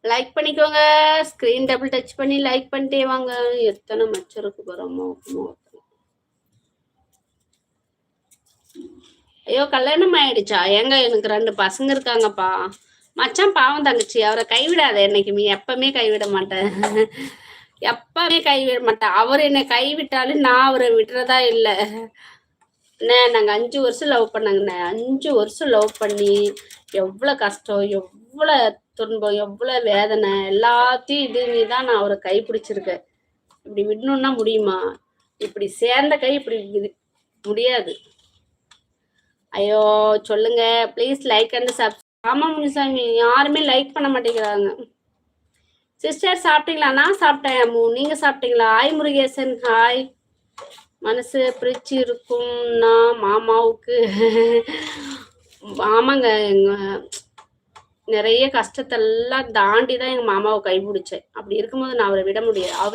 Like பண்ணிக்கோங்க. Screen double touch பண்ணி like பண்ணிட்டே வாங்க. எத்தனை மச்சம் இருக்கு பாருமோ. ஐயோ கல்யாணம் ஆயிடுச்சா? ஏங்க எனக்கு 2 பசங்க இருக்காங்கப்பா. மச்சான் பாவம் தங்கச்சி, அவரை கைவிடாத. என்னைக்குமே எப்பவுமே கைவிட மாட்டேன். எப்பவுமே கைவிட மாட்டேன். அவர் என்னை கைவிட்டாலும் நான் அவரை விடுறதா இல்லை. நாங்க 5 வருஷம் லவ் பண்ணாங்கண்ணே. 5 வருஷம் லவ் பண்ணி எவ்வளவு கஷ்டம், எவ்வளவு துன்பம், எவ்வளவு வேதனை எல்லாத்தையும் இது தான் நான் அவரை கை பிடிச்சிருக்கேன். இப்படி விடணும்னா முடியுமா? இப்படி சேர்ந்த கை இப்படி முடியாது. ஐயோ சொல்லுங்க ப்ளீஸ். Like and subscribe. ஆமா முனிசாமி, யாருமே லைக் பண்ண மாட்டேங்கிறாங்க. சிஸ்டர் சாப்பிட்டீங்களா? நான் சாப்பிட்டேன் அம்மு. நீங்க சாப்பிட்டீங்களா? ஹாய் முருகேசன். ஹாய். மனசு பிரிச்சு இருக்கும்னா மாமாவுக்கு ஆமாங்க. எங்க நிறைய கஷ்டத்தெல்லாம் தாண்டி தான் எங்க மாமாவை கைப்பிடிச்சேன். அப்படி இருக்கும்போது நான் அவரை விட முடியாது. அவர்